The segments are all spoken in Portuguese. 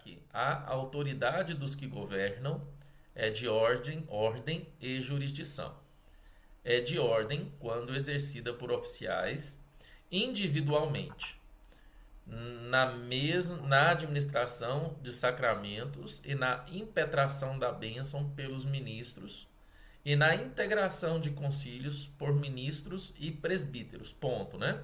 aqui. A autoridade dos que governam é de ordem e jurisdição. É de ordem quando exercida por oficiais individualmente, na administração de sacramentos e na impetração da bênção pelos ministros e na integração de concílios por ministros e presbíteros. Ponto, né?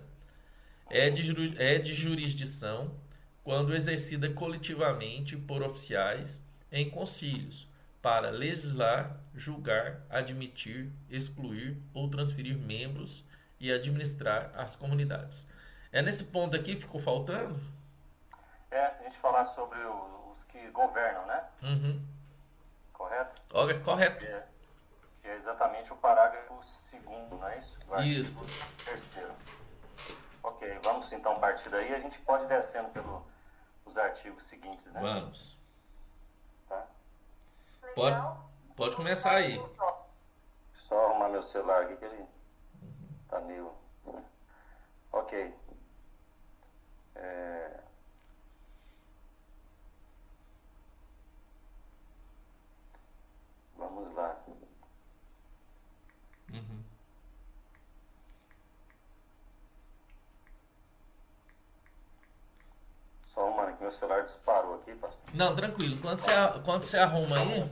É de jurisdição quando exercida coletivamente por oficiais em concílios para legislar, julgar, admitir, excluir ou transferir membros e administrar as comunidades. É nesse ponto aqui que ficou faltando? A gente falar sobre os que governam, né? Uhum. Correto? Olha, correto. Que é exatamente o parágrafo 2º, não é isso? Do artigo Isso. 3º. Ok, vamos então partir daí. A gente pode ir descendo pelos artigos seguintes, né? Vamos. Tá? Pode começar aí. Só arrumar meu celular aqui que ele tá meio... Ok. Vamos lá. Uhum. Só arrumando que meu celular disparou aqui, pastor. Não, tranquilo. Quando você arruma aí,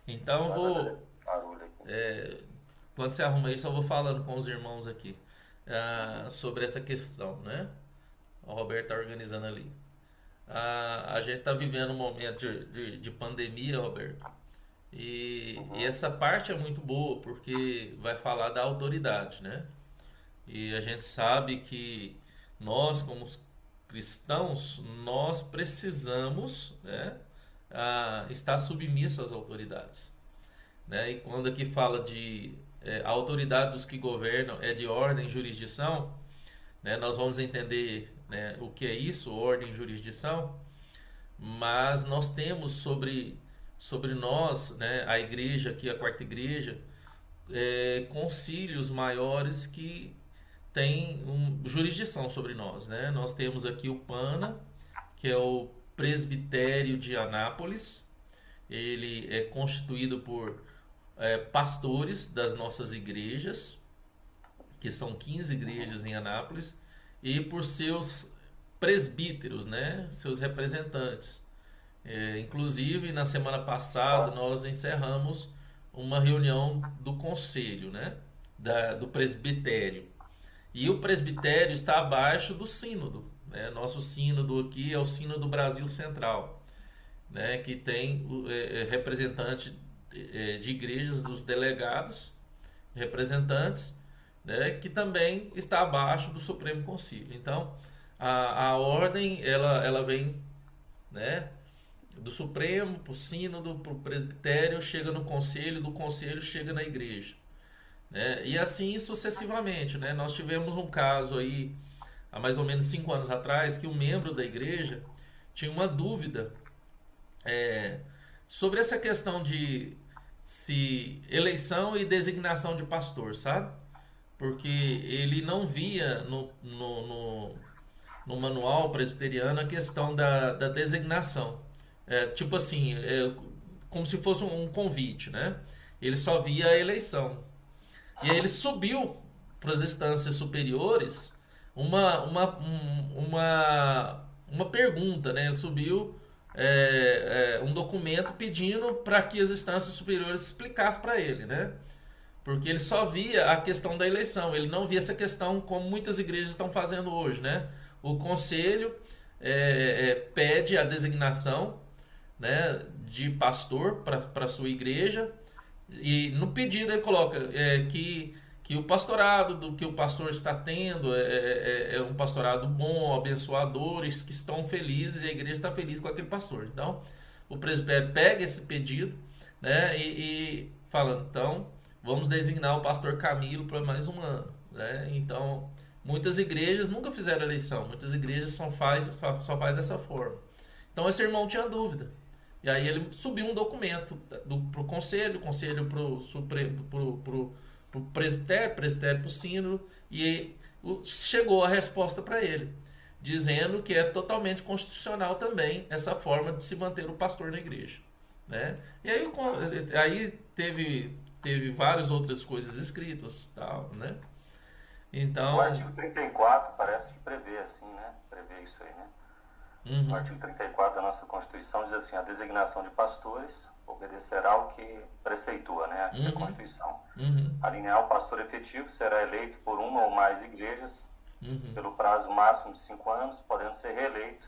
então eu vou. Barulho aqui. Quando você arruma isso, eu vou falando com os irmãos aqui sobre essa questão, né? O Roberto está organizando ali. A gente está vivendo um momento de pandemia, Roberto. E essa parte é muito boa, porque vai falar da autoridade, né? E a gente sabe que nós, como cristãos, nós precisamos, né, estar submissos às autoridades, né? E quando aqui fala de a autoridade dos que governam é de ordem e jurisdição, né, nós vamos entender, né, o que é isso, ordem e jurisdição, mas nós temos sobre nós, né, a igreja aqui, a quarta igreja, concílios maiores que têm jurisdição sobre nós, né? Nós temos aqui o PANA, que é o Presbitério de Anápolis. Ele é constituído por pastores das nossas igrejas, que são 15 igrejas em Anápolis, e por seus presbíteros, né? Seus representantes. Inclusive, na semana passada, nós encerramos uma reunião do conselho, né? Do presbitério. E o presbitério está abaixo do sínodo, né? Nosso sínodo aqui é o Sínodo Brasil Central, né? Que tem representante de igrejas, dos delegados, representantes, né? Que também está abaixo do Supremo Concílio. Então, a ordem, ela vem, né, do Supremo para o sínodo, para o presbitério, chega no conselho, do conselho chega na igreja, né? E assim sucessivamente, né? Nós tivemos um caso aí há mais ou menos 5 anos atrás que um membro da igreja tinha uma dúvida sobre essa questão de se eleição e designação de pastor, sabe? Porque ele não via no manual presbiteriano a questão da designação. Tipo assim, como se fosse um convite, né? Ele só via a eleição. E aí ele subiu para as instâncias superiores uma pergunta, né? Ele subiu um documento pedindo para que as instâncias superiores explicassem para ele, né? Porque ele só via a questão da eleição, ele não via essa questão como muitas igrejas estão fazendo hoje, né? O conselho pede a designação, né, de pastor para a sua igreja, e no pedido ele coloca que o pastorado do que o pastor está tendo é um pastorado bom, abençoadores que estão felizes, e a igreja está feliz com aquele pastor. Então o presbitério pega esse pedido, né, e fala, então vamos designar o pastor Camilo para mais um ano, né? Então muitas igrejas nunca fizeram eleição, muitas igrejas só faz dessa forma. Então esse irmão tinha dúvida. E aí ele subiu um documento pro conselho pro Supremo, pro presbitério pro sínodo, e chegou a resposta para ele. dizendo que é totalmente constitucional também essa forma de se manter o pastor na igreja, né? E aí teve várias outras coisas escritas, tal, né? Então, o artigo 34 parece que prevê assim, né? Prevê isso aí, né? uhum. O artigo 34 da nossa Constituição diz assim: a designação de pastores obedecerá ao que preceitua, né? Aqui a Constituição. A linha A, o pastor efetivo será eleito por uma ou mais igrejas pelo prazo máximo de 5 anos, podendo ser reeleito,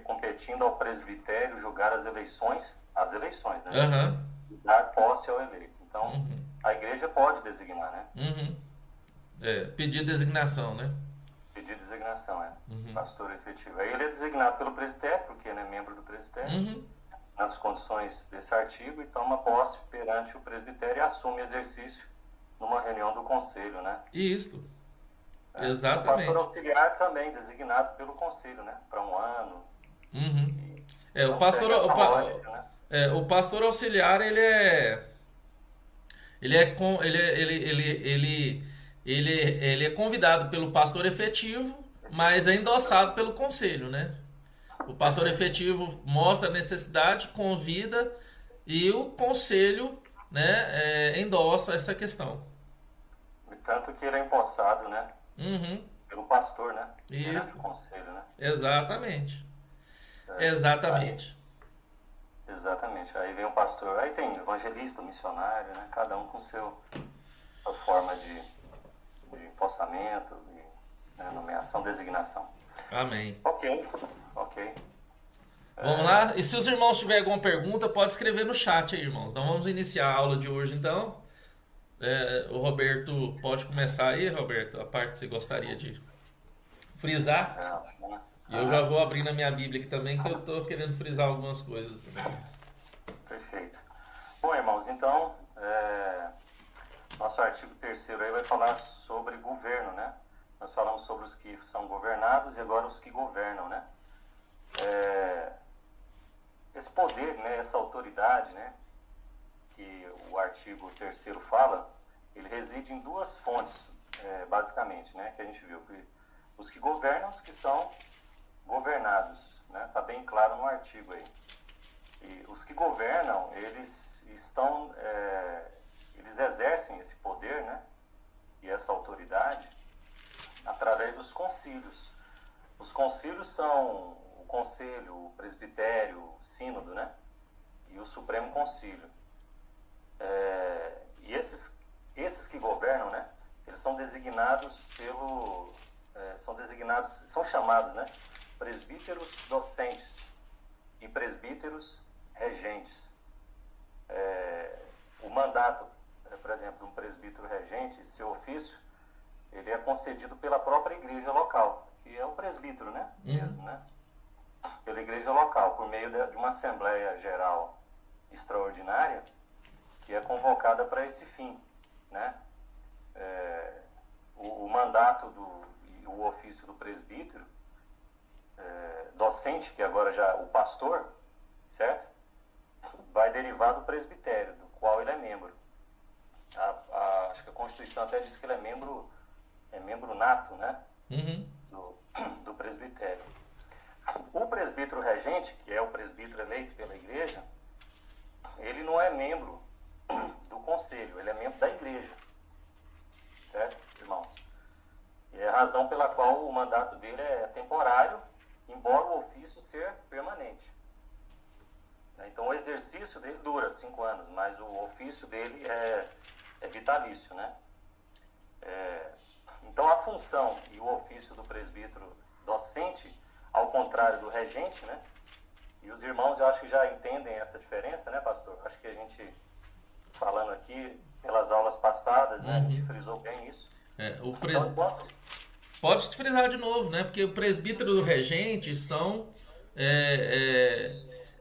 competindo ao presbitério julgar as eleições, né? E dar posse ao eleito. Então, a igreja pode designar, né? Pedir designação, né? Pedir designação, pastor efetivo. Aí ele é designado pelo presbitério, porque ele é membro do presbitério, nas condições desse artigo, e toma posse perante o presbitério e assume exercício numa reunião do conselho, né? Isso. Exatamente. O pastor auxiliar também designado pelo conselho, né? Para 1 ano. O pastor auxiliar, ele é convidado pelo pastor efetivo, mas é endossado pelo conselho, né? O pastor efetivo mostra a necessidade, convida, e o conselho, né, endossa essa questão. Tanto que ele é empossado, né? Pelo pastor, né? Isso. Do conselho, né? Exatamente. Exatamente. Exatamente. Aí vem o pastor, aí tem evangelista, missionário, né? Cada um com sua forma de empossamento, nomeação, designação. Amém. Ok. Vamos lá? E se os irmãos tiverem alguma pergunta, pode escrever no chat aí, irmãos. Então vamos iniciar a aula de hoje, então. O Roberto pode começar aí, Roberto, a parte que você gostaria de frisar. E eu já vou abrir na minha Bíblia aqui também, que eu estou querendo frisar algumas coisas também. Perfeito. Bom, irmãos, então, nosso artigo 3º aí vai falar sobre governo, né? Nós falamos sobre os que são governados e agora os que governam, né? Esse poder, né, essa autoridade, né, que o artigo 3º fala, ele reside em 2 fontes, basicamente, né, que a gente viu. Os que governam, os que são governados, né? Tá bem claro no artigo aí. E os que governam, eles exercem esse poder, né? E essa autoridade através dos concílios. Os concílios são o conselho, o presbitério, o sínodo, né? E o Supremo Concílio. E esses que governam, né? Eles são designados são chamados, né? Presbíteros docentes e presbíteros regentes. O mandato, por exemplo, de um presbítero regente, seu ofício, ele é concedido pela própria igreja local, que é o presbítero, né? Mesmo, né? Pela igreja local, por meio de uma assembleia geral extraordinária, que é convocada para esse fim, né? O mandato e o ofício do presbítero docente, que agora já o pastor, certo? Vai derivar do presbitério, do qual ele é membro. Acho que a Constituição até diz que ele é membro nato, né? Do presbitério. O presbítero regente, que é o presbítero eleito pela igreja, ele não é membro do conselho, ele é membro da igreja. Certo, irmãos? E é a razão pela qual o mandato dele é temporário, embora o ofício ser permanente. Então o exercício dele dura 5 anos, mas o ofício dele é vitalício, né? Então a função e o ofício do presbítero docente, ao contrário do regente, né? E os irmãos, eu acho que já entendem essa diferença, né, pastor? Acho que a gente, falando aqui pelas aulas passadas, né, a gente frisou bem isso. Pode frisar de novo, né? Porque o presbítero e o regente são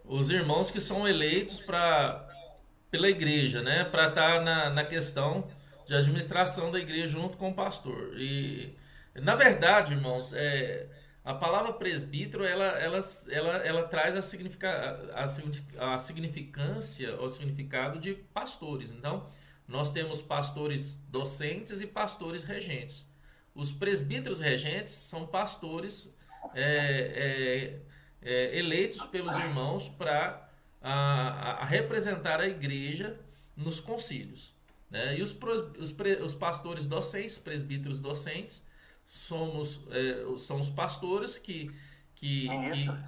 os irmãos que são eleitos pela igreja, né? Para estar na questão de administração da igreja junto com o pastor. E, na verdade, irmãos, a palavra presbítero, ela traz a significância, o significado de pastores. Então, nós temos pastores docentes e pastores regentes. Os presbíteros regentes são pastores é, eleitos pelos irmãos para a representar a igreja nos concílios. Né? E os pastores docentes, presbíteros docentes, são os pastores Ministros.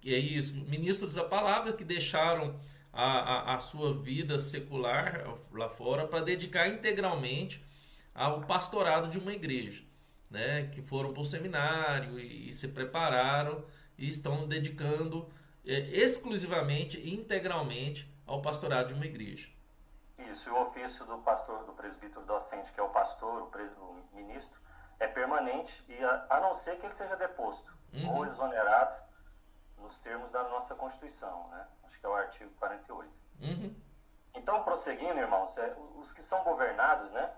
que é isso, ministros da palavra, que deixaram a sua vida secular lá fora para dedicar integralmente ao pastorado de uma igreja, né? Que foram para o seminário e se prepararam e estão dedicando exclusivamente e integralmente ao pastorado de uma igreja. Isso, e o ofício do pastor, do presbítero docente, que é o pastor, o ministro, é permanente, e a não ser que ele seja deposto ou exonerado nos termos da nossa Constituição, né? Acho que é o artigo 48. Então, prosseguindo, irmãos, os que são governados, né?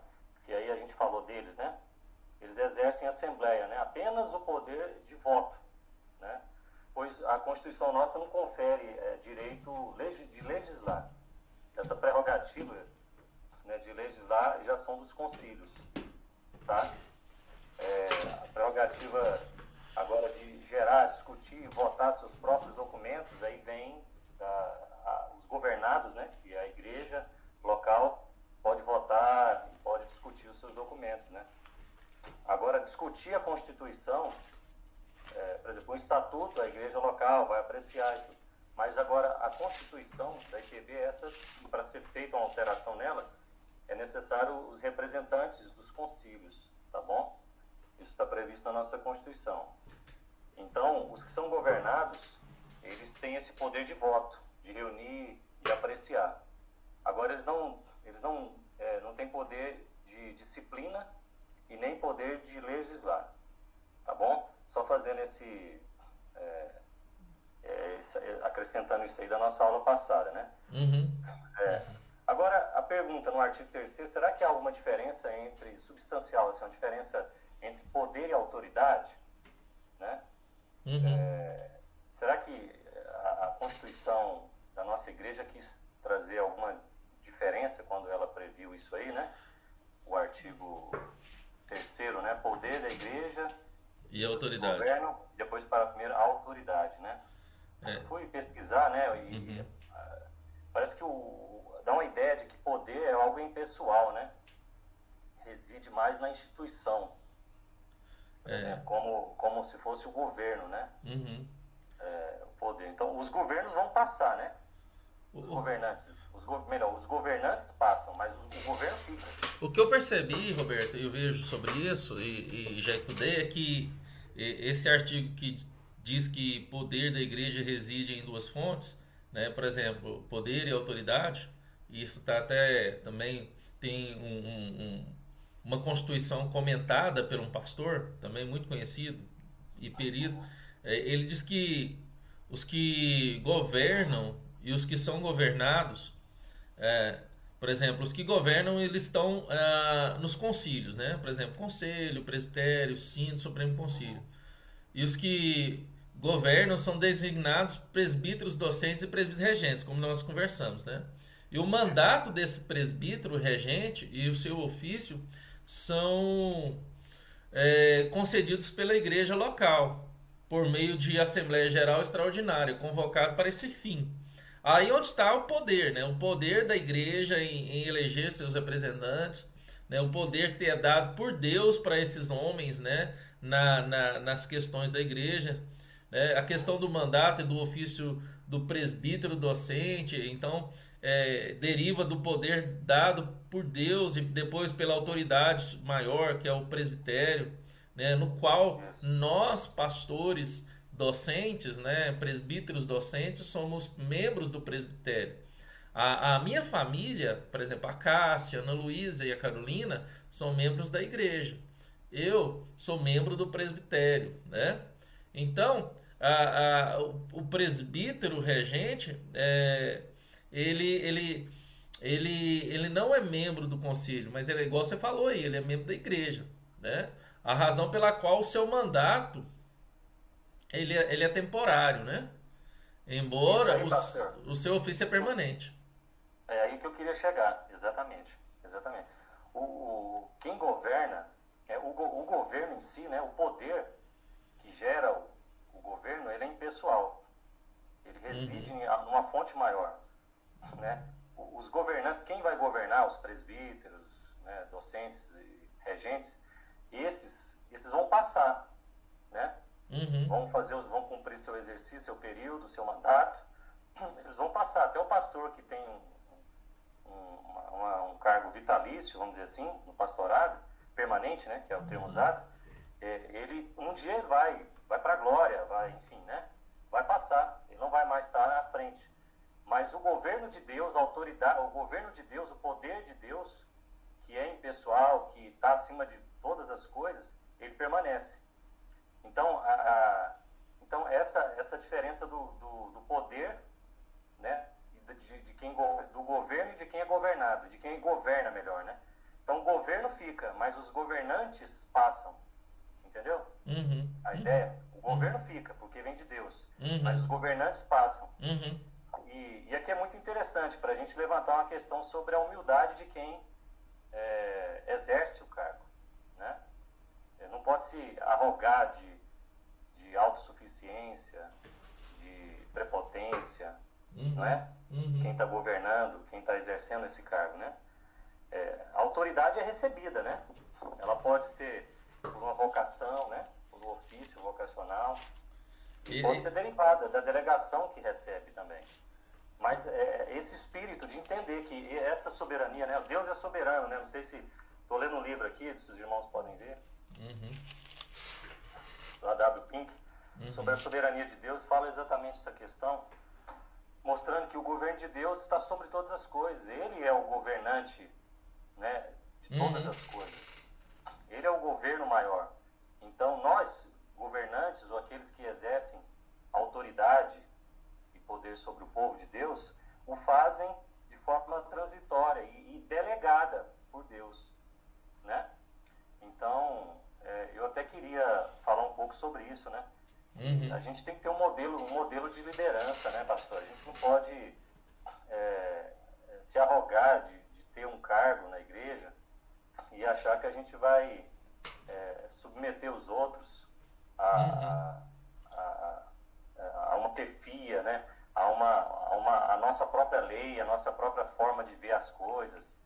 Que aí a gente falou deles, né? Eles exercem assembleia, né? Apenas o poder de voto, né? Pois a Constituição nossa não confere direito de legislar. Essa prerrogativa, né, de legislar já são dos concílios, tá? A prerrogativa agora de gerar, discutir e votar seus próprios documentos, aí vem os governados, né, que a igreja local pode votar e pode discutir os seus documentos, né? Agora, discutir a Constituição, por exemplo, o estatuto, a igreja local vai apreciar isso. Mas agora, a Constituição da IPB, para ser feita uma alteração nela, é necessário os representantes dos concílios, tá bom? Isso está previsto na nossa Constituição. Então, os que são governados, eles têm esse poder de voto, de reunir e apreciar. Agora, eles não têm poder de disciplina e nem poder de legislar, tá bom? Só fazendo acrescentando isso aí da nossa aula passada, né? Agora, a pergunta no artigo 3º, será que há alguma diferença substancial, assim, uma diferença entre poder e autoridade, né? Será que a Constituição da nossa igreja quis trazer alguma diferença quando ela previu isso aí, né? O artigo 3º, né? Poder da igreja e autoridade. Governo, depois para a primeira, a autoridade, né? Eu fui pesquisar, né? E parece que dá uma ideia de que poder é algo impessoal, né? Reside mais na instituição, né? Como se fosse o governo, né? O poder. Então, os governos vão passar, né? Os governantes passam, mas o governo fica. O que eu percebi, Roberto, eu vejo sobre isso e já estudei, é que esse artigo que diz que poder da igreja reside em duas fontes, né? Por exemplo, poder e autoridade, e isso tá até também tem uma constituição comentada por um pastor, também muito conhecido e perito. Ele diz que os que governam e os que são governados, por exemplo, os que governam, eles estão nos concílios, né? Por exemplo, conselho, presbitério, sínodo, supremo concílio. E os que governam são designados presbíteros docentes e presbíteros regentes, como nós conversamos, né? E o mandato desse presbítero regente e o seu ofício são concedidos pela igreja local, por meio de Assembleia Geral Extraordinária, convocado para esse fim. Aí onde está o poder, né? O poder da igreja em eleger seus representantes, né? O poder que é dado por Deus para esses homens, né? Nas questões da igreja, né? A questão do mandato e do ofício do presbítero docente, então deriva do poder dado por Deus e depois pela autoridade maior, que é o presbitério, né? No qual nós, pastores docentes, né, presbíteros docentes, somos membros do presbitério. A minha família, por exemplo, a Cássia, a Ana Luísa e a Carolina, são membros da igreja. Eu sou membro do presbitério, né? Então, o presbítero regente, ele não é membro do concílio, mas ele, igual você falou aí, ele é membro da igreja, né? A razão pela qual o seu mandato ele é temporário, né? Embora aí, o seu ofício é permanente. É aí que eu queria chegar, exatamente. Quem governa, o governo em si, né? O poder que gera o governo, ele é impessoal. Ele reside numa fonte maior, né? Os governantes, quem vai governar, os presbíteros, né, docentes e regentes, esses vão passar, né? Vão cumprir seu exercício, seu período, seu mandato. Eles vão passar. Até o pastor que tem um cargo vitalício, vamos dizer assim, no pastorado, permanente, né, que é o termo usado, um dia ele vai para a glória, enfim, né, vai passar, ele não vai mais estar à frente. Mas o governo de Deus, a autoridade, o governo de Deus, o poder de Deus, que é impessoal, que está acima de todas as coisas, ele permanece. Então, então essa diferença do poder, né, do governo e de quem é governado, de quem governa melhor, né? Então o governo fica, mas os governantes passam, entendeu? A ideia, o governo fica, porque vem de Deus, mas os governantes passam. E aqui é muito interessante para a gente levantar uma questão sobre a humildade de quem exerce o cargo, né? Não pode se arrogar de autossuficiência, de prepotência, não é? Quem está governando, quem está exercendo esse cargo, né? A autoridade é recebida, né? Ela pode ser por uma vocação, né? Por um ofício vocacional, e pode ser derivada da delegação que recebe também. Mas esse espírito de entender que essa soberania, né? Deus é soberano, né? Não sei se estou lendo um livro aqui, se os irmãos podem ver, do A.W. Pink, sobre a soberania de Deus, fala exatamente essa questão, mostrando que o governo de Deus está sobre todas as coisas. Ele é o governante, né, de todas as coisas. Ele é o governo maior. Então nós, governantes, ou aqueles que exercem autoridade e poder sobre o povo de Deus, o fazem de forma transitória e delegada por Deus, né? Então, eu até queria falar um pouco sobre isso, né? A gente tem que ter um modelo de liderança, né, pastor? A gente não pode se arrogar de ter um cargo na igreja e achar que a gente vai submeter os outros a uma perfia, né? A nossa própria lei, a nossa própria forma de ver as coisas,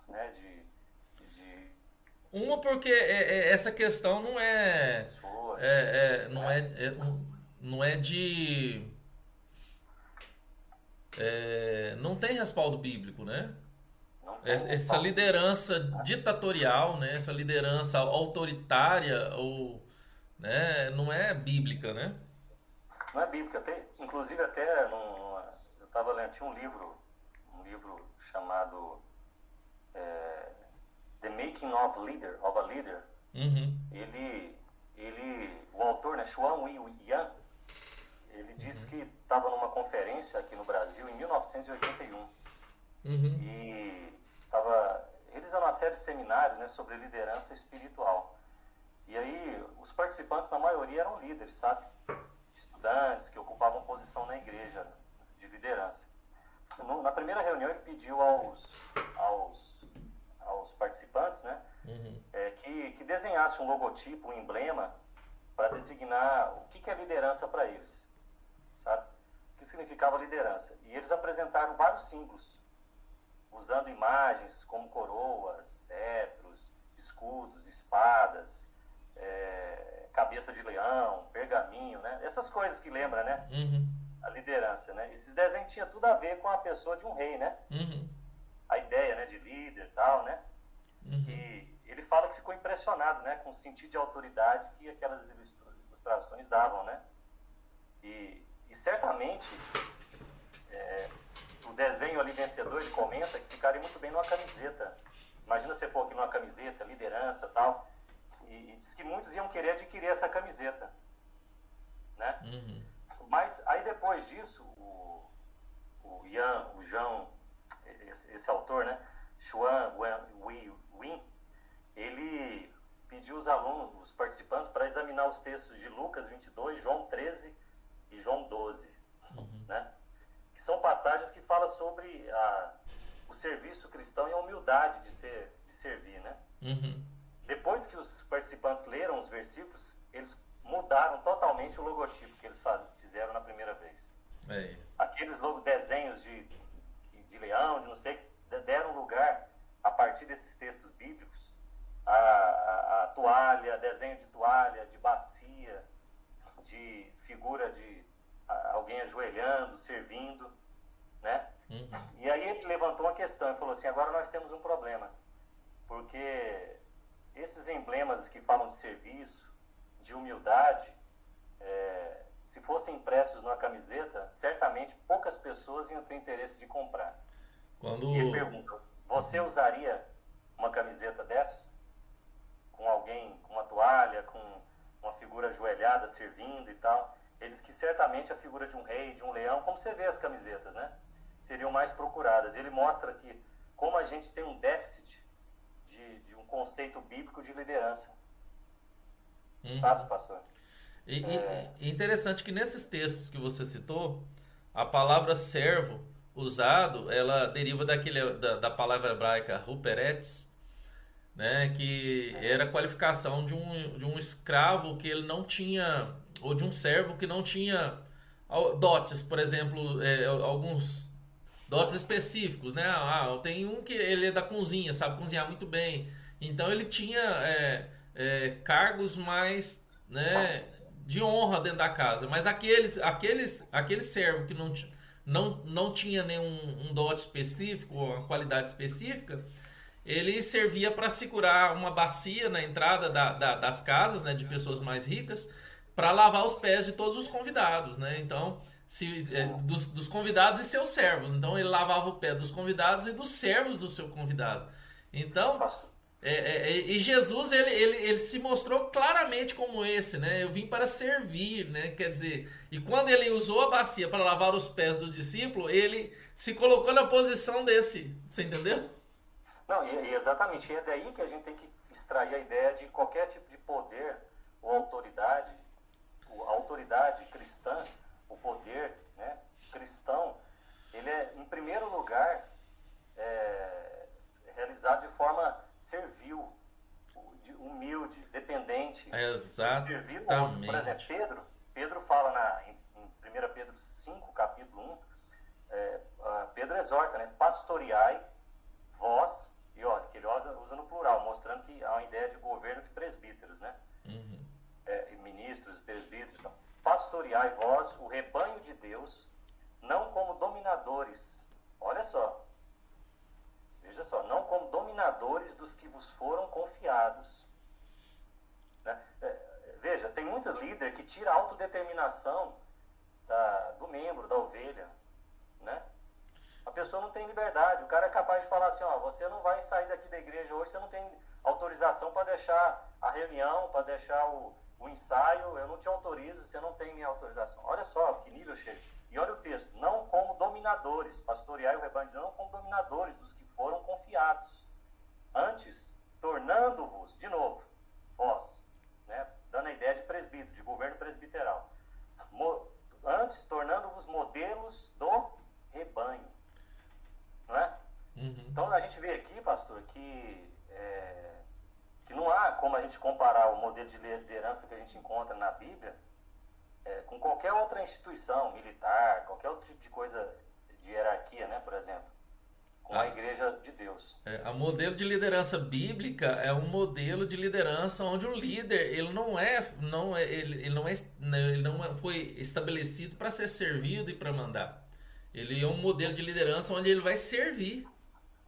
né? Porque essa questão não não é de não tem respaldo bíblico, né? Essa liderança ditatorial, né? Essa liderança autoritária né? Não é bíblica, né? Não é bíblica. Inclusive até eu estava lendo, tinha um livro chamado The Making of a Leader. O autor, né, Xuan Wi-Yan, ele disse que estava numa conferência aqui no Brasil em 1981 e estava realizando uma série de seminários, né, sobre liderança espiritual. E aí os participantes, na maioria, eram líderes, sabe? Estudantes que ocupavam posição na igreja de liderança. Na primeira reunião ele pediu aos participantes, né, que desenhasse um logotipo, um emblema, para designar o que é liderança para eles, sabe? O que significava liderança. E eles apresentaram vários símbolos, usando imagens como coroas, cetros, escudos, espadas, cabeça de leão, pergaminho, né? Essas coisas que lembram, né? A liderança, né? Esses desenhos tinham tudo a ver com a pessoa de um rei, né? A ideia, né, de líder e tal, né? E ele fala que ficou impressionado, né, com o sentido de autoridade que aquelas ilustrações davam, né? E certamente o desenho ali vencedor, ele comenta que ficaria muito bem numa camiseta. Imagina você pôr aqui numa camiseta, liderança e tal, e diz que muitos iam querer adquirir essa camiseta, né? Mas aí depois disso, esse autor, né, Xuan Wi-Yan, ele pediu os alunos, os participantes, para examinar os textos de Lucas 22, João 13 e João 12, né? Que são passagens que falam sobre o serviço cristão e a humildade de servir, né? Depois que os participantes leram os versículos, eles mudaram totalmente o logotipo que eles fizeram na primeira vez. É. Aqueles desenhos de leão, de não sei, deram lugar, a partir desses textos bíblicos, a toalha, desenho de toalha, de bacia, de figura de alguém ajoelhando, servindo, né? Uhum. E aí ele levantou uma questão e falou assim, agora nós temos um problema, porque esses emblemas que falam de serviço, de humildade, se fossem impressos numa camiseta, certamente poucas pessoas iam ter interesse de comprar. E ele pergunta, você usaria uma camiseta dessas? Com alguém, com uma toalha, com uma figura ajoelhada, servindo e tal? Ele diz que certamente a figura de um rei, de um leão, como você vê as camisetas, né? Seriam mais procuradas. Ele mostra que como a gente tem um déficit de um conceito bíblico de liderança. Sabe, pastor? E interessante que nesses textos que você citou, a palavra servo usado, ela deriva da palavra hebraica huperetz, né, que era a qualificação de um escravo que ele não tinha, ou de um servo que não tinha dotes, por exemplo, alguns dotes específicos, né? Tem um que ele é da cozinha, sabe cozinhar muito bem, então ele tinha cargos mais, né, de honra dentro da casa, mas aquele servo que não tinha nenhum dote específico, ou uma qualidade específica, ele servia para segurar uma bacia na entrada das casas, né, de pessoas mais ricas, para lavar os pés de todos os convidados, né? Então, dos convidados e seus servos. Então, ele lavava o pé dos convidados e dos servos do seu convidado. Então, e Jesus, ele se mostrou claramente como esse, né? Eu vim para servir, né? Quer dizer, e quando ele usou a bacia para lavar os pés dos discípulos, ele se colocou na posição desse, você entendeu? Não, e exatamente, e é daí que a gente tem que extrair a ideia de qualquer tipo de poder ou autoridade, a autoridade cristã, o poder, né, cristão, ele é, em primeiro lugar, realizado de forma servil, humilde, dependente. Exatamente. Servir o outro. Por exemplo, Pedro fala em 1 Pedro 5, capítulo 1, Pedro exorta, né, pastoreai vós, e olha, que ele usa no plural, mostrando que há uma ideia de governo de presbíteros, né? Uhum. Ministros, presbíteros. Então, pastoreai vós o rebanho de Deus, não como dominadores. Olha só. Veja só, não como dominadores dos que vos foram confiados. Né? Veja, tem muito líder que tira a autodeterminação do membro, da ovelha, né? A pessoa não tem liberdade. O cara é capaz de falar assim, ó, você não vai sair daqui da igreja hoje, você não tem autorização para deixar a reunião, para deixar o ensaio, eu não te autorizo, você não tem minha autorização. Olha só que nível chega. E olha o texto, não como dominadores, pastoreai o rebanho, não como dominadores dos que foram confiados. Antes, tornando-vos, de novo, vós, né, dando a ideia de presbítero, de governo presbiteral. Antes, tornando-vos modelos do rebanho. Não é? Uhum. Então a gente vê aqui, pastor, que não há como a gente comparar o modelo de liderança que a gente encontra na Bíblia com qualquer outra instituição militar, qualquer outro tipo de coisa de hierarquia, né, por exemplo, com a Igreja de Deus. O modelo de liderança bíblica é um modelo de liderança onde o líder ele não foi estabelecido para ser servido e para mandar. Ele é um modelo de liderança onde ele vai servir.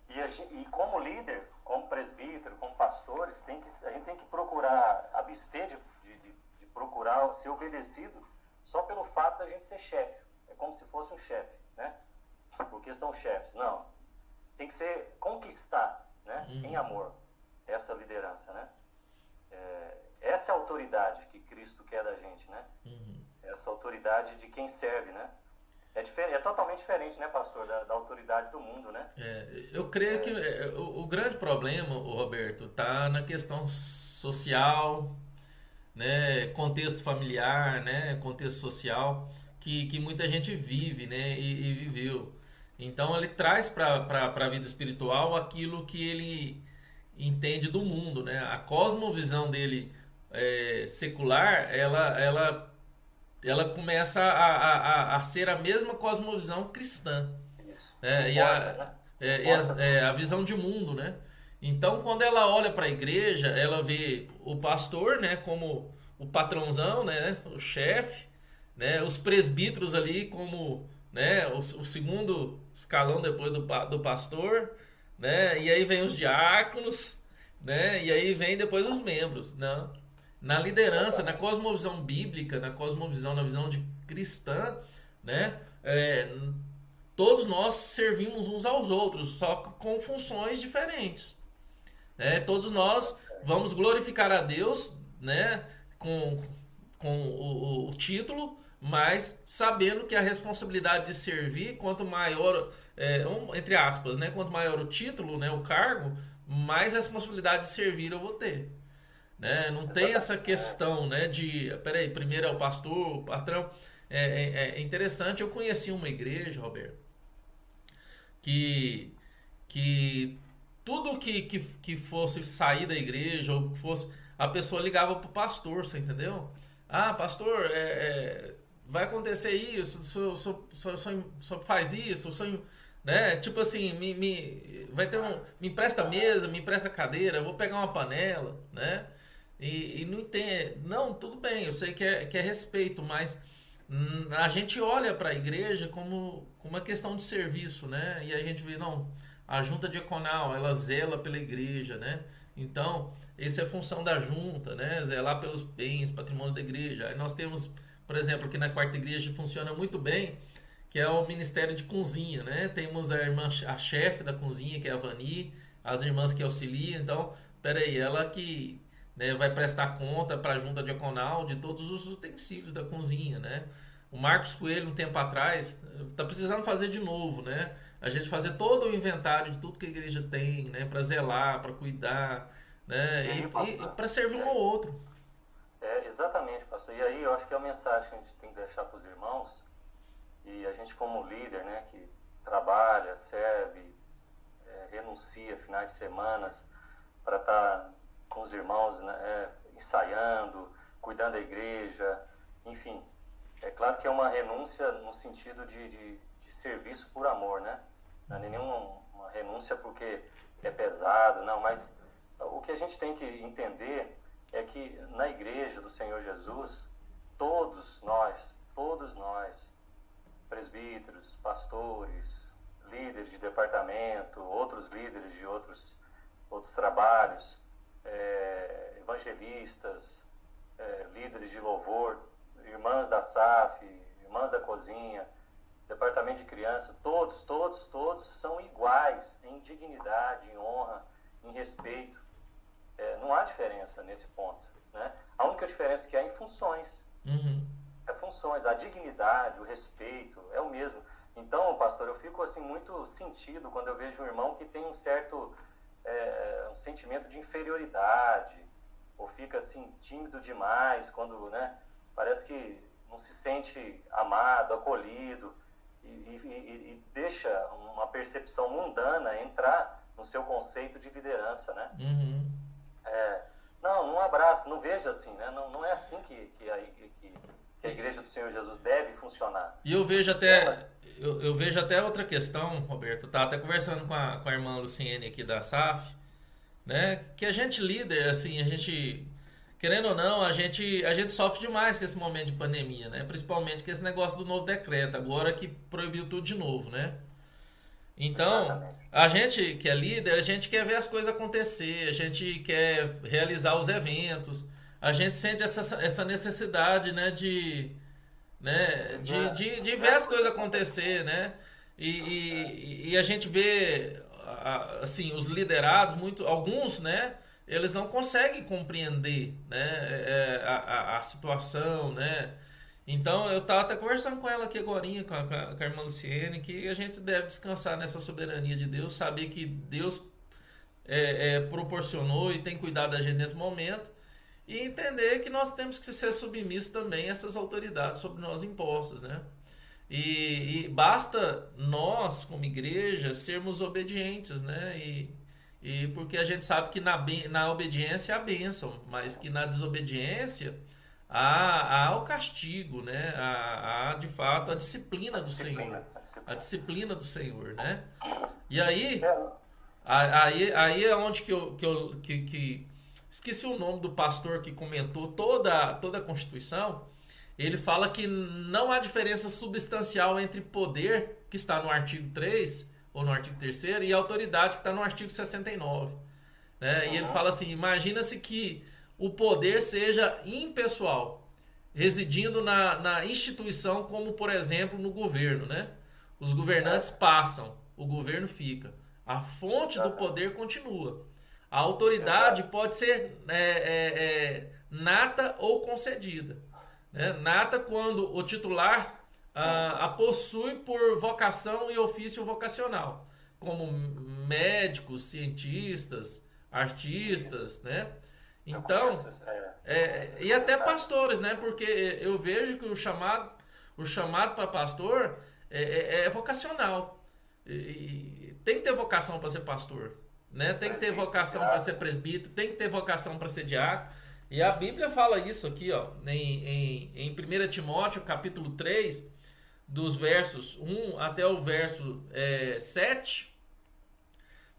E como líder, como presbítero, como pastores, a gente tem que procurar abster de procurar ser obedecido só pelo fato da gente ser chefe. É como se fosse um chefe, né? Porque são chefes. Não. Tem que ser conquistar, né? Em amor, essa liderança, né? Essa é a autoridade que Cristo quer da gente, né? Essa autoridade de quem serve, né? É totalmente diferente, né, pastor, da autoridade do mundo, né? Eu creio que o grande problema, Roberto, está na questão social, né, contexto familiar, né, contexto social, que muita gente vive, né, e viveu. Então ele traz para a vida espiritual aquilo que ele entende do mundo, né? A cosmovisão dele secular, ela começa a ser a mesma cosmovisão cristã, Isso. né? Importa, né? Importa A visão de mundo, né? Então, quando ela olha para a igreja, ela vê o pastor, né, como o patrãozão, né, o chefe, né, os presbíteros ali como, né, o segundo escalão depois do pastor, né, e aí vem os diáconos, né, e aí vem depois os membros, né? Na liderança, na exatamente. cosmovisão bíblica, na visão de cristã, né, todos nós servimos uns aos outros, só com funções diferentes, né? Todos nós vamos glorificar a Deus, né? Com, com o título, mas sabendo que a responsabilidade de servir, quanto maior, entre aspas, né? Quanto maior o título, né? O cargo, mais responsabilidade de servir eu vou ter. Né? Não tem essa Exatamente. questão, né? De, peraí, primeiro é o pastor, o patrão. É interessante. Eu conheci uma igreja, Roberto, que que tudo que fosse sair da igreja ou que fosse, a pessoa ligava pro pastor, você entendeu? Ah, pastor, vai acontecer isso, o senhor faz isso, o senhor, né? Tipo assim, vai ter me empresta mesa, me empresta cadeira, eu vou pegar uma panela, né? E não tem, não, tudo bem, eu sei que é respeito, mas a gente olha para a igreja como uma questão de serviço, né? E a gente vê, não, a junta diaconal, ela zela pela igreja, né? Então, essa é a função da junta, né? Zelar pelos bens, patrimônios da igreja. Aí nós temos, por exemplo, aqui na quarta igreja funciona muito bem, que é o ministério de cozinha, né? Temos a irmã, a chefe da cozinha, que é a Vani, as irmãs que auxiliam. Então, peraí, ela que, né, vai prestar conta para a junta diaconal de todos os utensílios da cozinha, né? O Marcos Coelho, um tempo atrás, está precisando fazer de novo, né? A gente fazer todo o inventário de tudo que a igreja tem, né? Para zelar, para cuidar, E né? aí, E pastor, para servir um ao outro. exatamente, pastor. E aí eu acho que é a mensagem que a gente tem que deixar para os irmãos, e a gente como líder, né, que trabalha, serve, renuncia finais de semanas para estar com os irmãos, né, ensaiando, cuidando da igreja, enfim. É claro que é uma renúncia no sentido de serviço por amor, né? Não é nenhuma uma renúncia porque é pesado, não, mas o que a gente tem que entender é que na igreja do Senhor Jesus, todos nós, presbíteros, pastores, líderes de departamento, outros líderes de outros trabalhos, evangelistas, líderes de louvor, irmãs da SAF, irmãs da cozinha, departamento de criança, todos são iguais em dignidade, em honra, em respeito. Não há diferença nesse ponto, né? A única diferença que há é em funções. Uhum. Funções, a dignidade, o respeito, é o mesmo. Então, pastor, eu fico assim muito sentido quando eu vejo um irmão que tem um certo um sentimento de inferioridade, ou fica assim tímido demais, quando, né, parece que não se sente amado, acolhido, e deixa uma percepção mundana entrar no seu conceito de liderança, né? Uhum. Não abraça, não veja assim, né? Não é assim que a igreja do Senhor Jesus deve funcionar. E eu O vejo sistema, até, eu vejo até outra questão, Roberto. Eu tava até conversando com a irmã Luciene aqui da SAF, né? Que a gente líder, assim, a gente, querendo ou não, a gente sofre demais com esse momento de pandemia, né? Principalmente com esse negócio do novo decreto, agora que proibiu tudo de novo, né? Então, exatamente. a gente que é líder, a gente quer ver as coisas acontecer, a gente quer realizar os eventos, a gente sente essa necessidade, né, de ver as coisas acontecer, né? E a gente vê, assim, os liderados, alguns, né? Eles não conseguem compreender, né, a situação, né? Então, eu estava até conversando com ela aqui agorinha, com a irmã Luciene, que a gente deve descansar nessa soberania de Deus, saber que Deus proporcionou e tem cuidado da gente nesse momento, e entender que nós temos que ser submissos também a essas autoridades sobre nós impostas, né? E basta nós, como igreja, sermos obedientes, né? E porque a gente sabe que na obediência há bênção, mas que na desobediência há o castigo, né? Há de fato a disciplina do Senhor. A disciplina do Senhor, né? E aí, aí é onde que esqueci o nome do pastor que comentou toda a Constituição. Ele fala que não há diferença substancial entre poder, que está no artigo 3 ou no artigo 3º, e autoridade, que está no artigo 69. Né? E ele fala assim, imagina-se que o poder seja impessoal, residindo na instituição, como, por exemplo, no governo. Né? Os governantes passam, o governo fica. A fonte do poder continua. A autoridade pode ser nata ou concedida. Né? Nata quando o titular a possui por vocação e ofício vocacional, como médicos, cientistas, artistas, né? Então, e até pastores, né? Porque eu vejo que o chamado para pastor é vocacional. E tem que ter vocação para ser pastor, né? Tem que ter vocação para ser presbítero, tem que ter vocação para ser diácono. E a Bíblia fala isso aqui, ó, em 1 Timóteo, capítulo 3, dos versos 1 até o verso 7,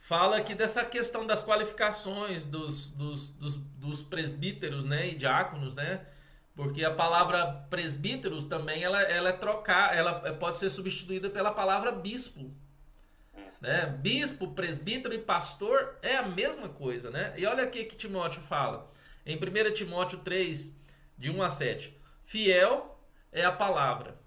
fala aqui dessa questão das qualificações dos presbíteros, né, e diáconos, né? Porque a palavra presbíteros também ela pode ser substituída pela palavra bispo. Né? Bispo, presbítero e pastor é a mesma coisa, né? E olha aqui que Timóteo fala. Em 1 Timóteo 3, de 1 a 7. Fiel é a palavra.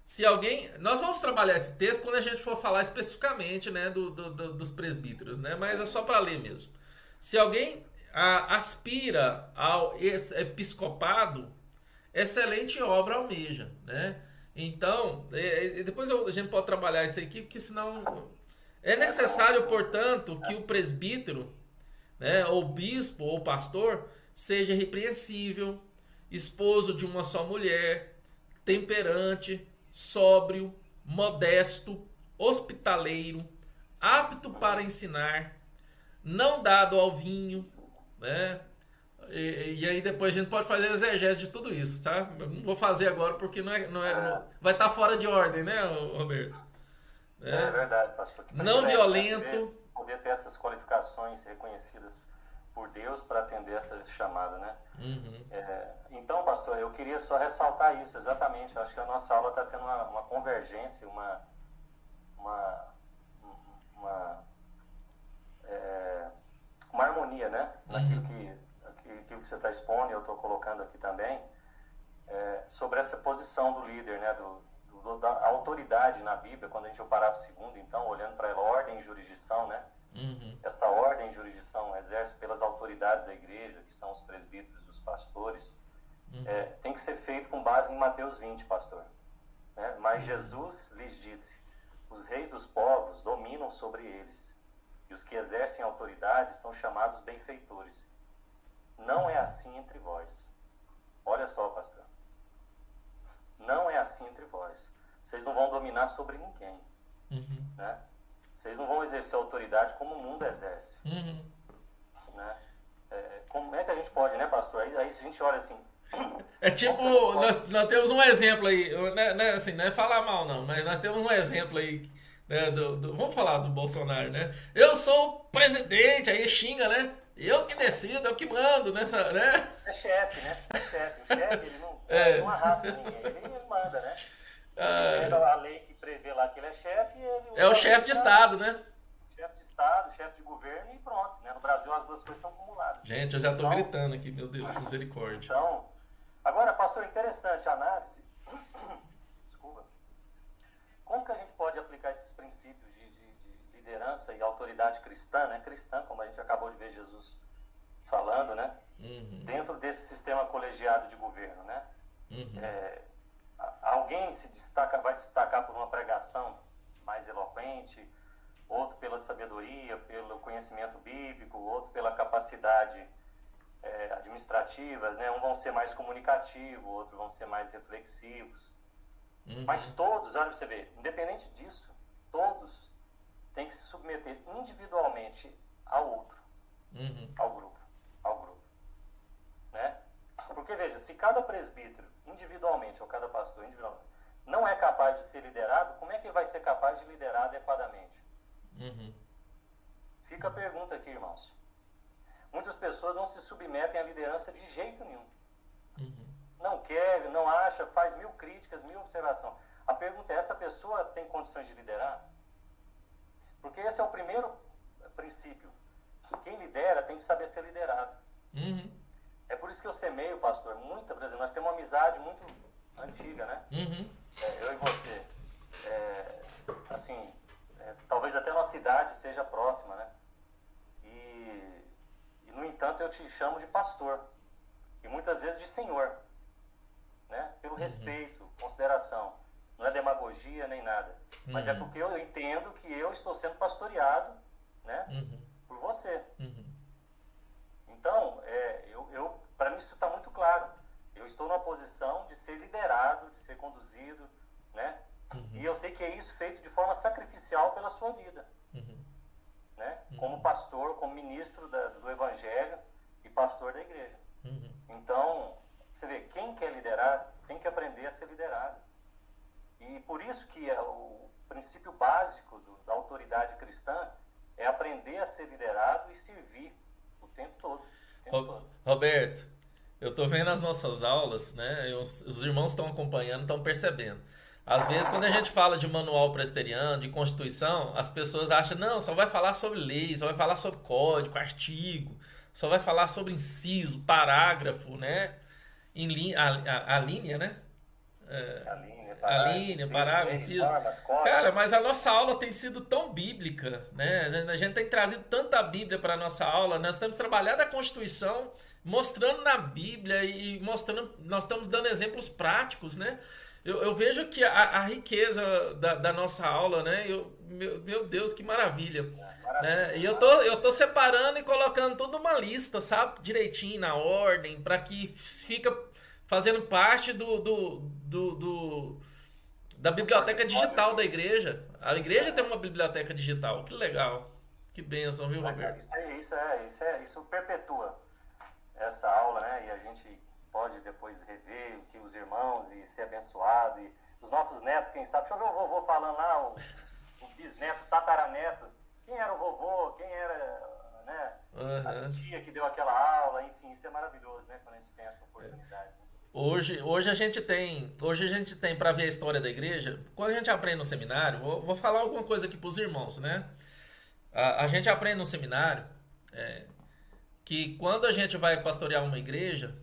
Se alguém... Nós vamos trabalhar esse texto quando a gente for falar especificamente, né, dos presbíteros, né? Mas é só para ler mesmo. Se alguém aspira ao episcopado, excelente obra almeja, né? Então, depois a gente pode trabalhar isso aqui, porque senão... É necessário, portanto, que o presbítero, né, ou bispo, ou pastor, seja repreensível, esposo de uma só mulher, temperante, sóbrio, modesto, hospitaleiro, apto para ensinar, não dado ao vinho, né? E aí depois a gente pode fazer exegese de tudo isso, tá? Eu não vou fazer agora porque vai estar fora de ordem, né, Roberto? É verdade, pastor. Não violento. Poder ter essas qualificações reconhecidas por Deus para atender essa chamada, né? Uhum. Então, pastor, eu queria só ressaltar isso, exatamente. Eu acho que a nossa aula está tendo uma convergência, uma harmonia, né? Naquilo que você está expondo, e eu estou colocando aqui também, sobre essa posição do líder, né? Da autoridade na Bíblia, quando a gente é o parágrafo 2º, então, olhando para a ordem e jurisdição, né? Uhum. Essa ordem e jurisdição exerce pelas autoridades da igreja, que são os presbíteros, os pastores, tem que ser feito com base em Mateus 20, pastor. Né? Mas Jesus lhes disse, os reis dos povos dominam sobre eles, e os que exercem autoridade são chamados benfeitores. Não é assim entre vós. Olha só, pastor. Não é assim entre vós. Vocês não vão dominar sobre ninguém. Uhum. Né? Vocês não vão exercer autoridade como o mundo exerce. Uhum. Né? Como é que a gente pode, né, pastor? Aí a gente olha assim... É tipo, nós temos um exemplo aí, né, assim, não é falar mal não, mas nós temos um exemplo aí, né, vamos falar do Bolsonaro, né? Eu sou o presidente, aí xinga, né? Eu que decido, eu que mando nessa, né? É chefe, né? É chefe. O chefe, ele não arrasta ninguém, ele manda, né? A lei que prevê lá que ele é chefe... É o chefe de Estado, né? Chefe de Estado, chefe de governo e pronto, né? No Brasil as duas coisas são acumuladas. Gente, eu já estou gritando aqui, meu Deus, misericórdia. Então, agora, pastor, interessante a análise. Desculpa. Como que a gente pode aplicar esses princípios de liderança e autoridade cristã, né? Cristã, como a gente acabou de ver Jesus falando, né? Uhum. Dentro desse sistema colegiado de governo, né? Uhum. Alguém vai se destacar por uma pregação mais eloquente, outro pela sabedoria, pelo conhecimento bíblico, outro pela capacidade administrativa, né? Um vão ser mais comunicativos, outros vão ser mais reflexivos. Uhum. Mas todos, olha pra você ver, independente disso, todos têm que se submeter individualmente ao outro, Uhum. ao grupo, né? Porque, veja, se cada presbítero, individualmente, ou cada pastor, individualmente, não é capaz de ser liderado, como é que ele vai ser capaz de liderar adequadamente? Uhum. Fica a pergunta aqui, irmãos. Muitas pessoas não se submetem à liderança de jeito nenhum. Uhum. Não quer, não acha, faz 1000 críticas, 1000 observações. A pergunta é, essa pessoa tem condições de liderar? Porque esse é o primeiro princípio. Quem lidera tem que saber ser liderado. Uhum. É por isso que eu semeio, pastor, por exemplo, nós temos uma amizade muito antiga, né? Uhum. Eu e você. Assim, talvez até a nossa idade seja próxima, né? E, no entanto, eu te chamo de pastor. E muitas vezes de senhor. Né? Pelo respeito, consideração. Não é demagogia nem nada. Mas é porque eu entendo que eu estou sendo pastoreado, né? Por você. Então, para mim isso está muito claro. Eu estou numa posição de ser liderado, de ser conduzido, né? E eu sei que é isso feito de forma sacrificial pela sua vida. Né? Como pastor, como ministro do Evangelho e pastor da igreja. Então, você vê, quem quer liderar tem que aprender a ser liderado. E por isso que o princípio básico da autoridade cristã é aprender a ser liderado e servir o tempo todo. Roberto, eu estou vendo as nossas aulas, né? Os irmãos estão acompanhando, estão percebendo. Às vezes, quando a gente fala de manual presbiteriano, de Constituição, as pessoas acham, não, só vai falar sobre lei, só vai falar sobre código, artigo, só vai falar sobre inciso, parágrafo, né? A linha, né? A linha, parágrafo, inciso. Cara, mas a nossa aula tem sido tão bíblica, né? A gente tem trazido tanta Bíblia para a nossa aula, nós temos trabalhado a Constituição, mostrando na Bíblia e mostrando, nós estamos dando exemplos práticos, né? Eu vejo que a riqueza da nossa aula, né? Meu Deus, que maravilha. Né? E eu tô separando e colocando tudo numa lista, sabe? Direitinho, na ordem, para que fica fazendo parte da biblioteca digital da igreja. A igreja tem uma biblioteca digital. Que legal. Que bênção, viu, Roberto? Isso perpetua essa aula, né? E a gente pode depois rever o que os irmãos e ser abençoado. E os nossos netos, quem sabe. Deixa eu ver o vovô falando lá, o bisneto, tataraneto. Quem era o vovô? Quem era, né? A tia que deu aquela aula. Enfim, isso é maravilhoso, né? Quando a gente tem essa oportunidade. Né? Hoje a gente tem para ver a história da igreja. Quando a gente aprende no seminário, vou falar alguma coisa aqui para os irmãos, né? A gente aprende no seminário que quando a gente vai pastorear uma igreja,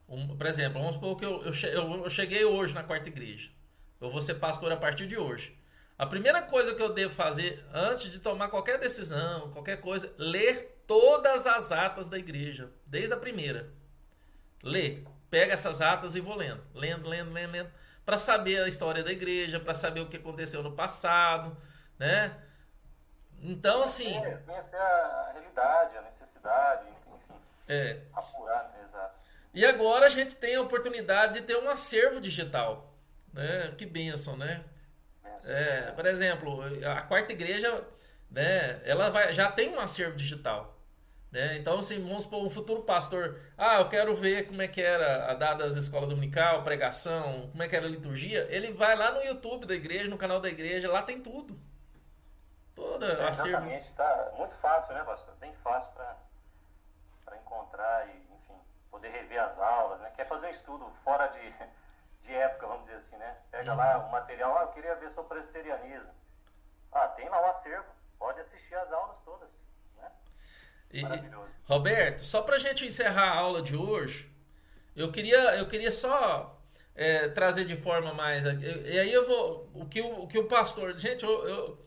por exemplo, vamos supor que eu cheguei hoje na quarta igreja. Eu vou ser pastor a partir de hoje. A primeira coisa que eu devo fazer antes de tomar qualquer decisão, qualquer coisa, ler todas as atas da igreja, desde a primeira. Ler. Pega essas atas e vou lendo, para saber a história da igreja, para saber o que aconteceu no passado, né? Então, assim... Conhecer a realidade, a necessidade, enfim. Apurar, exato. E agora a gente tem a oportunidade de ter um acervo digital, né? Que bênção, né? Por exemplo, a quarta igreja, né? Ela já tem um acervo digital. Né? Então, assim, vamos supor, um futuro pastor, eu quero ver como é que era a dadas escola dominical, pregação, como é que era a liturgia, ele vai lá no YouTube da igreja, no canal da igreja, lá tem tudo. Exatamente, tá muito fácil, né, pastor? Bem fácil para encontrar e, enfim, poder rever as aulas, né? Quer fazer um estudo fora de época, vamos dizer assim, né? Pega lá o material, eu queria ver sobre presbiterianismo. Tem lá o acervo, pode assistir as aulas todas. Roberto, só pra gente encerrar a aula de hoje, eu queria só trazer de forma mais. E aí eu vou. O que o pastor. Gente, eu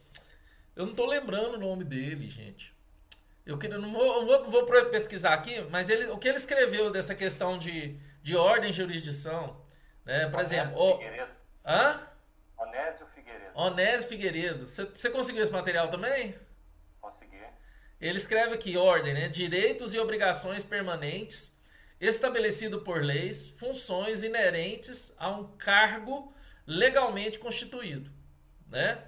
não tô lembrando o nome dele, gente. Eu não vou pesquisar aqui, mas o que ele escreveu dessa questão de ordem e jurisdição, né? Por exemplo. Onésio Figueiredo. Você conseguiu esse material também? Ele escreve aqui, ordem, né? Direitos e obrigações permanentes, estabelecido por leis, funções inerentes a um cargo legalmente constituído, né?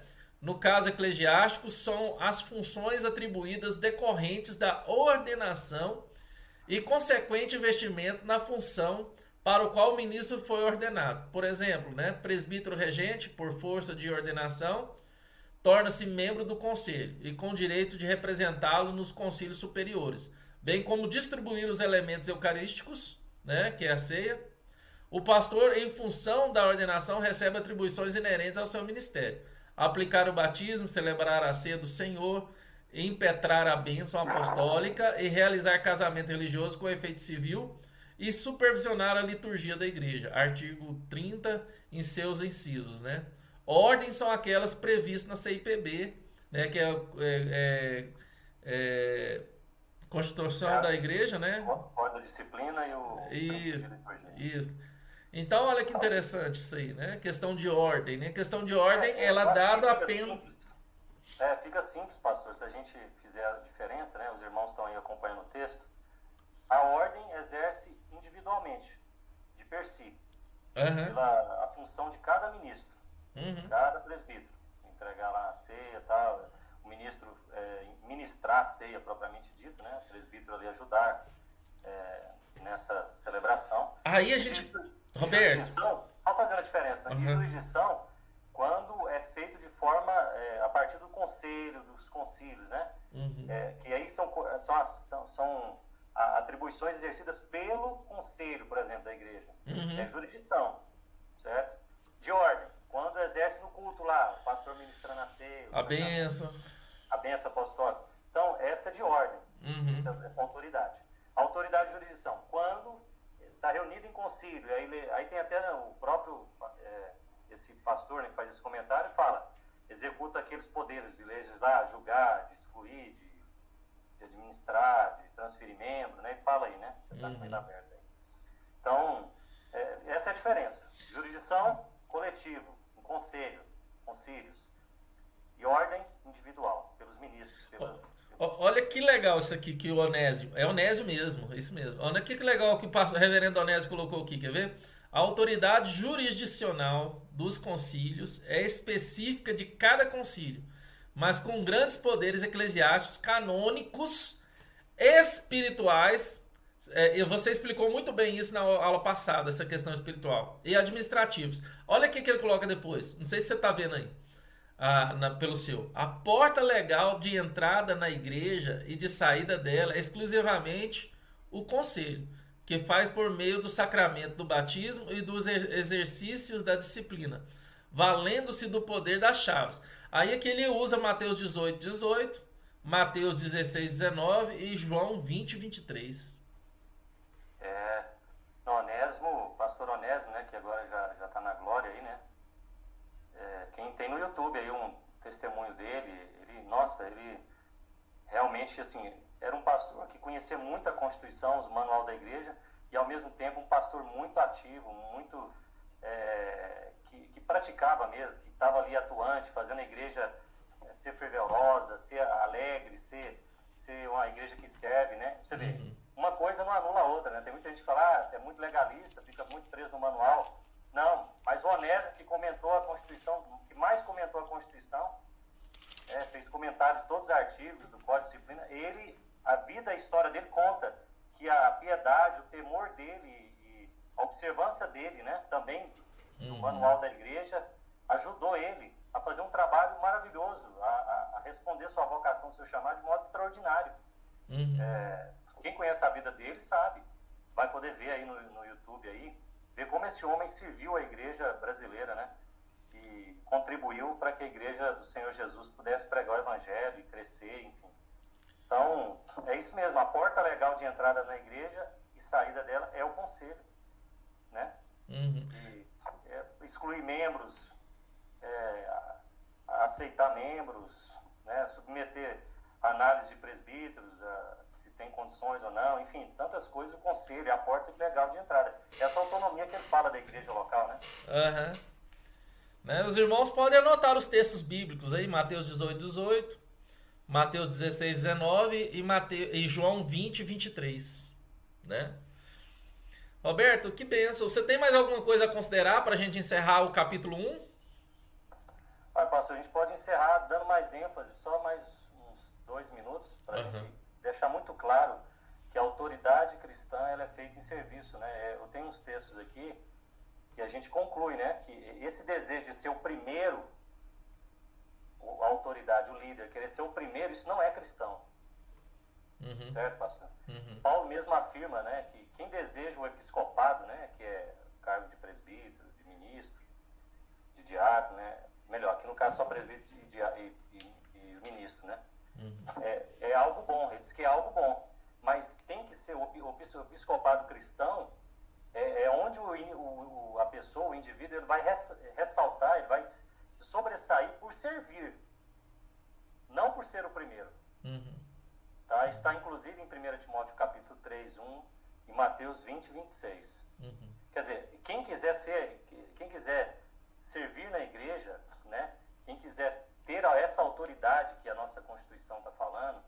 no caso eclesiástico, são as funções atribuídas decorrentes da ordenação e consequente investimento na função para o qual o ministro foi ordenado. Por exemplo, né, presbítero regente, por força de ordenação, torna-se membro do conselho e com direito de representá-lo nos concílios superiores, bem como distribuir os elementos eucarísticos, né, que é a ceia. O pastor, em função da ordenação, recebe atribuições inerentes ao seu ministério: aplicar o batismo, celebrar a ceia do Senhor, impetrar a bênção apostólica e realizar casamento religioso com efeito civil e supervisionar a liturgia da igreja. Artigo 30, em seus incisos, né? Ordens são aquelas previstas na CIPB, né, que é Constituição da Igreja, né? Ordem da disciplina e o Isso. Então, olha que interessante isso aí, né? Questão de ordem, né? Questão de ordem, ela dada apenas... Fica simples, pastor, se a gente fizer a diferença, né? Os irmãos estão aí acompanhando o texto. A ordem exerce individualmente, de per si, pela a função de cada ministro, cada presbítero. Entregar lá a ceia, tal, o ministro ministrar a ceia propriamente dito, né? O presbítero ali ajudar nessa celebração. Aí a gente... Roberto... Só fazendo a diferença, né? E jurisdição, quando é feito de forma, a partir do conselho, dos concílios, né? Que aí são atribuições exercidas pelo conselho, por exemplo, da igreja. É jurisdição, certo? De ordem, quando exerce no culto lá, o pastor ministrando a ceia, a bênção apostólica. Então, essa é de ordem, essa autoridade. A autoridade de jurisdição, quando está reunido em concílio, aí tem até o próprio, esse pastor, né, que faz esse comentário, fala, executa aqueles poderes de legislar, julgar, de excluir, de administrar, de transferir membros, né? Ele fala aí, né? Você está com ele aberto aí. Então, essa é a diferença. Jurisdição, coletivo, um conselho, concílios. E ordem individual, pelos ministros. Olha que legal isso aqui que o Onésio... É Onésio mesmo, isso mesmo. Olha que legal que o reverendo Onésio colocou aqui, quer ver? A autoridade jurisdicional dos concílios é específica de cada concílio, mas com grandes poderes eclesiásticos, canônicos, espirituais. Você explicou muito bem isso na aula passada, essa questão espiritual. E administrativos. Olha o que ele coloca depois. Não sei se você está vendo aí. Pelo seu. A porta legal de entrada na igreja e de saída dela é exclusivamente o conselho, que faz por meio do sacramento do batismo e dos exercícios da disciplina, valendo-se do poder das chaves. Aí é que ele usa Mateus 18, 18, Mateus 16, 19 e João 20, 23. Onésimo, pastor Onésimo, né, que agora já está na glória aí, né? Quem tem no YouTube aí um testemunho dele, ele realmente, assim, era um pastor que conhecia muito a Constituição, os manual da igreja, e ao mesmo tempo um pastor muito ativo, muito que praticava mesmo, que estava ali atuante, fazendo a igreja ser fervorosa, ser alegre, ser uma igreja que serve, né? Você vê, uma coisa não anula a outra, né? Tem muita gente que fala, você é muito legalista, fica muito preso no manual. Não, mas o Onésimo, que comentou a Constituição, que mais comentou a Constituição, fez comentários de todos os artigos do Código de Disciplina, a vida e a história dele conta que a piedade, o temor dele e a observância dele, né, também no manual da igreja, ajudou ele a fazer um trabalho maravilhoso, a responder sua vocação, seu chamado de modo extraordinário. Quem conhece a vida dele sabe, vai poder ver aí no YouTube aí, ver como esse homem serviu a igreja brasileira, né? E contribuiu para que a igreja do Senhor Jesus pudesse pregar o evangelho e crescer, enfim. Então, é isso mesmo, a porta legal de entrada na igreja e saída dela é o conselho, né? E, excluir membros, aceitar membros, né? Submeter a análise de presbíteros, se tem condições ou não, enfim, tantas coisas, o conselho é a porta legal de entrada. Essa autonomia que ele fala da igreja local, né? Né? Os irmãos podem anotar os textos bíblicos aí, Mateus 18, 18, Mateus 16, 19 e João 20, 23, né? Roberto, que bênção. Você tem mais alguma coisa a considerar para a gente encerrar o capítulo 1? Pastor, a gente pode encerrar mais ênfase, só mais uns 2 minutos, para a Uhum. gente deixar muito claro que a autoridade cristã ela é feita em serviço, né? Eu tenho uns textos aqui que a gente conclui, né, que esse desejo de ser o primeiro, a autoridade, o líder, querer ser o primeiro, isso não é cristão. Uhum. Certo, pastor? Uhum. Paulo mesmo afirma, né, que quem deseja o episcopado, né, que é cargo de presbítero, de ministro, de diácono, né, melhor, aqui no caso só presbítero e ministro, né, Uhum. é algo bom, ele diz que é algo bom, mas tem que ser o episcopado cristão, é onde a pessoa, o indivíduo, ele vai ressaltar, ele vai se sobressair por servir, não por ser o primeiro. Uhum. Tá? Está inclusive em 1 Timóteo capítulo 3, 1 e Mateus 20, 26. Uhum. Quer dizer, quem quiser servir na igreja, né? Quem quiser ter essa autoridade que a nossa Constituição está falando,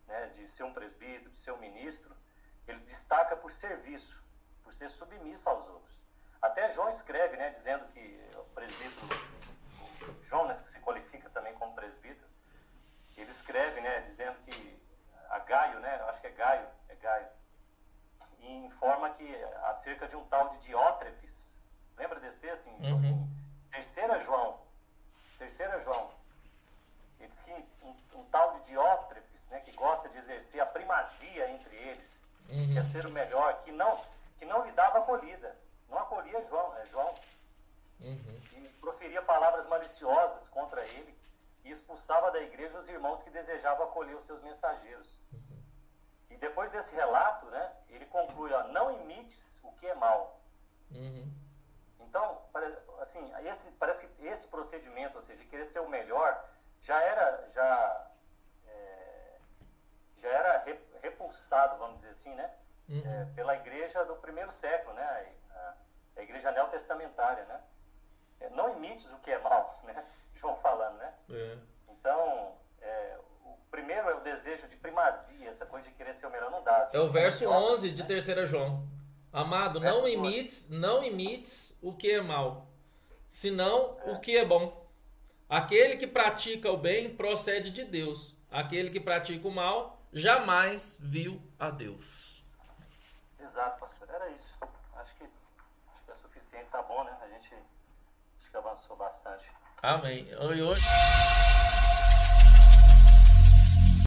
né? De ser um presbítero, de ser um ministro, ele destaca por serviço, por ser submisso aos outros. Até João escreve, né? Dizendo que o presbítero, o Jonas, que se qualifica também como presbítero, ele escreve, né? Dizendo que a Gaio, né? Eu acho que é Gaio, e informa que acerca de um tal de Diótrefes, lembra desse texto? Uhum. Terceira João, ele diz que um tal de Diótrefes, né? Que gosta de exercer a primazia entre eles, Uhum. quer ser o melhor, que não lhe dava acolhida, não acolhia João, Uhum. e proferia palavras maliciosas contra ele, e expulsava da igreja os irmãos que desejavam acolher os seus mensageiros. Uhum. E depois desse relato, né, ele conclui, ó, não imites o que é mal. Uhum. Então, assim, parece que esse procedimento, ou seja, de querer ser o melhor, já era repulsado, vamos dizer assim, né, Uhum. pela igreja do primeiro século, né, a igreja neotestamentária, né. Não imites o que é mal, né, João falando, né. É. Então, o primeiro é o desejo de primazia, essa coisa de querer ser o melhor, não dá. É o verso 11 de 3 João. Amado, não Verso imites o que é mal, senão o que é bom. Aquele que pratica o bem procede de Deus. Aquele que pratica o mal jamais viu a Deus. Exato, pastor. Era isso. Acho que é suficiente, tá bom, né? A gente acho que avançou bastante. Amém. E hoje